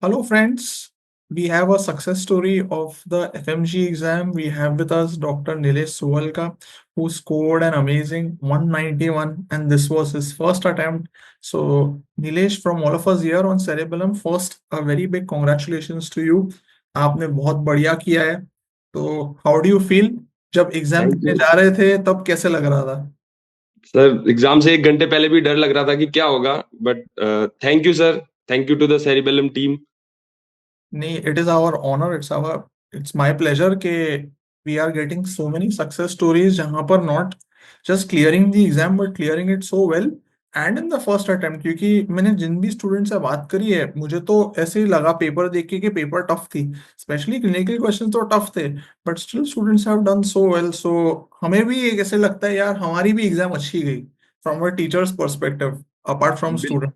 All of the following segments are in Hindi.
Hello, friends. We have a success story of the FMG exam. We have with us Dr. Nilesh Suvalka, who scored an amazing 191, and this was his first attempt. So, Nilesh, from all of us here on Cerebellum, first, a very big congratulations to you. आपने बहुत बढ़िया किया है. तो, how do you feel? जब एग्जाम थैंक देने यू जा रहे थे, तब कैसे लग रहा था? सर। एग्जाम से 1 घंटे पहले भी डर लग रहा था कि क्या होगा, but thank you sir. Thank you to the cerebellum team. नहीं, it is our honour, it's my pleasure के we are getting so many success stories जहां पर not just clearing the exam but clearing it so well and in the first attempt. क्योंकि मैंने जिन भी स्टूडेंट से बात करी है, मुझे तो ऐसे ही लगा पेपर देख के कि पेपर टफ थी. स्पेशली क्लिनिकल क्वेश्चन तो टफ थे, but still students have done so well. सो हमें भी एक ऐसे लगता है यार, हमारी भी एग्जाम अच्छी गई from a teachers perspective, apart from bill, student.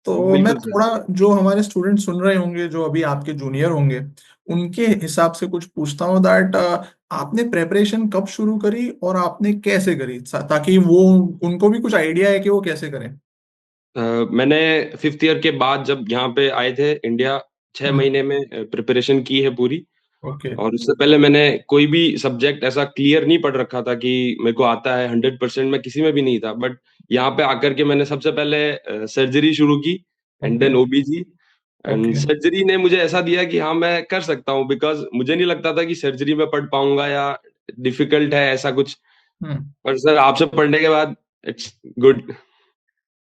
तो मैं बिल्कुल सर। थोड़ा, जो हमारे स्टूडेंट सुन रहे होंगे जो अभी आपके जूनियर होंगे, उनके हिसाब से कुछ पूछता हूँ दैट आपने प्रेपरेशन कब शुरू करी और आपने कैसे करी, ताकि वो उनको भी कुछ आइडिया है कि वो कैसे करें. मैंने फिफ्थ ईयर के बाद जब यहाँ पे आए थे इंडिया, 6 महीने में प्रिपरेशन की है पूरी। ओके. और उससे पहले मैंने कोई भी सब्जेक्ट ऐसा क्लियर नहीं पढ़ रखा था कि मेरे को आता है 100%। मैं किसी में भी नहीं था, बट यहाँ पे आकर के मैंने सबसे पहले सर्जरी शुरू की, and okay. Then OBG. And okay. Surgery ने मुझे ऐसा दिया कि हाँ, मैं कर सकता हूँ, बिकॉज मुझे नहीं लगता था कि सर्जरी में पढ़ पाऊंगा या डिफिकल्ट है ऐसा कुछ। हम्म. पर सर, आपसे पढ़ने के बाद इट्स गुड।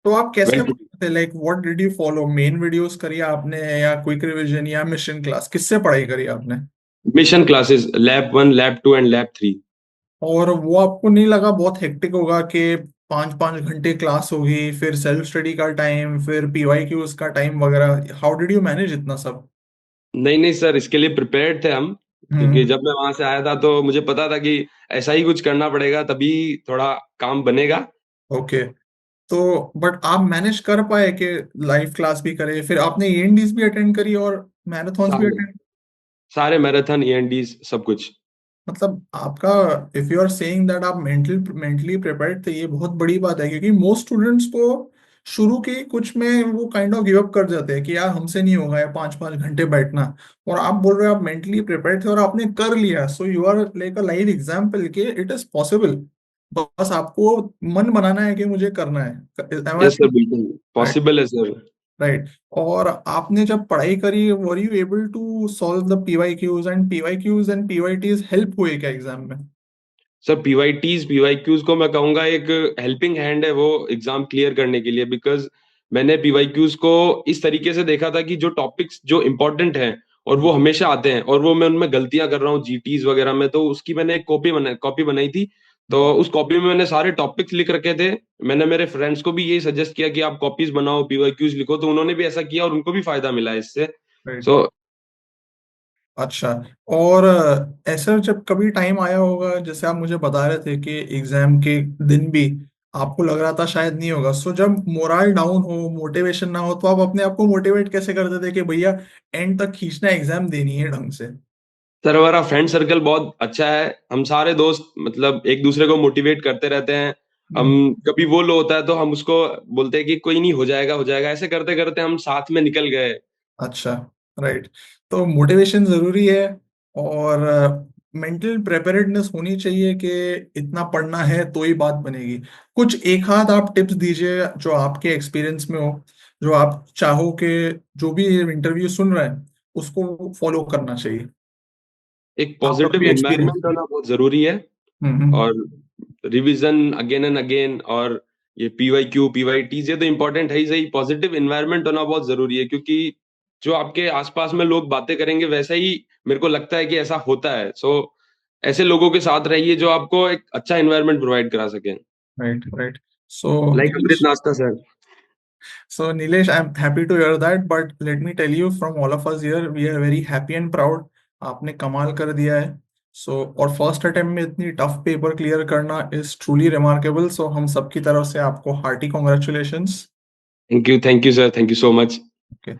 तो आप कैसे वेल, पढ़ते थे? Like what did you follow? Main videos करी आपने या क्विक रिवीजन या मिशन क्लास? किससे पढ़ाई करी आपने? Mission classes, lab 1, lab 2 and lab 3। और वो आपको नहीं लगा बहुत हेक्टिक होगा कि 5-5 घंटे क्लास होगी, फिर सेल्फ स्टडी का टाइम, फिर पीवाई क्यूज का टाइम वगैरह? हाउ डिड यू मैनेज इतना सब? नहीं नहीं सर, इसके लिए प्रिपेयर्ड थे हम। क्योंकि हम्म. जब मैं वहां से आया था तो मुझे पता था कि ऐसा ही कुछ करना पड़ेगा, तभी थोड़ा काम बनेगा। ओके. तो बट आप मैनेज कर पाए कि लाइव क्लास भी करे, फिर आपने ईएनडीज भी अटेंड करी और मैराथन्स भी सारे अटेंड? सारे मैराथन, ईएनडीज, सब कुछ। मतलब आपका, if you are saying that आप मेंटली प्रिपेयर्ड थे, ये बहुत बड़ी बात है. क्योंकि मोस्ट स्टूडेंट्स को शुरू के कुछ में वो काइंड ऑफ गिव अप कर जाते हैं कि यार हमसे नहीं होगा ये 5-5 घंटे बैठना. और आप बोल रहे हो आप मेंटली प्रिपेयर्ड थे और आपने कर लिया. So you are like a live example कि इट इज पॉसिबल. बस आपको मन बनाना है कि मुझे करना है. Am I यस सर, बिल्कुल right? पॉसिबल है सर। राइट. और आपने जब पढ़ाई करी, were you able to solve the PYQs and PYTs help हुए क्या एग्जाम में? सर, पीवाईक्यूज को मैं कहूंगा एक हेल्पिंग हैंड है वो एग्जाम क्लियर करने के लिए। बिकॉज मैंने पीवाईक्यूज को इस तरीके से देखा था कि जो टॉपिक्स जो इंपॉर्टेंट हैं और वो हमेशा आते हैं, और वो मैं उनमें गलतियां कर रहा हूँ जीटीज वगैरह में, तो उसकी मैंने एक कॉपी बनाई थी। तो उस कॉपी में मैंने सारे टॉपिक्स लिख रखे थे। मैंने मेरे फ्रेंड्स को भी यही सजेस्ट किया कि आप कॉपीज बनाओ, पीवाईक्यूज लिखो, तो उन्होंने भी ऐसा किया और उनको भी फायदा मिला इससे। राइट. सो अच्छा. और ऐसा जब कभी टाइम आया होगा, जैसे आप मुझे बता रहे थे कि एग्जाम के दिन भी आपको लग रहा था शायद नहीं होगा, सो जब मोरल डाउन हो, मोटिवेशन ना हो, तो आप अपने आप को मोटिवेट कैसे करते थे कि भैया एंड तक खींचना, एग्जाम देनी है ढंग से? सर, हमारा फ्रेंड सर्कल बहुत अच्छा है। हम सारे दोस्त मतलब एक दूसरे को मोटिवेट करते रहते हैं। हम हम्म. कभी वो लो होता है तो हम उसको बोलते हैं कि कोई नहीं, हो जाएगा हो जाएगा, ऐसे करते करते हम साथ में निकल गए। अच्छा. राइट. तो मोटिवेशन जरूरी है. और मेंटल प्रिपेयर्डनेस होनी चाहिए कि इतना पढ़ना है तो ही बात बनेगी. कुछ एक आध आप टिप्स दीजिए जो आपके एक्सपीरियंस में हो, जो आप चाहो कि जो भी इंटरव्यू सुन रहे हैं उसको फॉलो करना चाहिए, एक आपका पॉजिटिव कोई एक्सपीरियंस. एनवायरनमेंट होना बहुत जरूरी है। हम्म. और रिवीजन अगेन एंड अगेन, और ये पीवाईक्यू पीवाईटीज, ये तो इंपॉर्टेंट है ही सही। पॉजिटिव एनवायरनमेंट होना बहुत जरूरी है, क्योंकि जो आपके आसपास में लोग बातें करेंगे वैसा ही मेरे को लगता है कि ऐसा होता है। सो ऐसे लोगों के साथ रहिए जो आपको एक अच्छा एनवायरनमेंट प्रोवाइड करा सके। राइट. राइट. सो लाइक अमृत नाश्ता sir. So, Nilesh, I'm happy to hear that, but let me tell you, from all of us here, we are very happy and proud. आपने कमाल कर दिया है. सो और फर्स्ट अटेम्प्ट में इतनी टफ पेपर क्लियर करना इज ट्रूली रिमार्केबल. सो हम सबकी तरफ से आपको hearty congratulations. Thank you sir, thank you so much. Okay.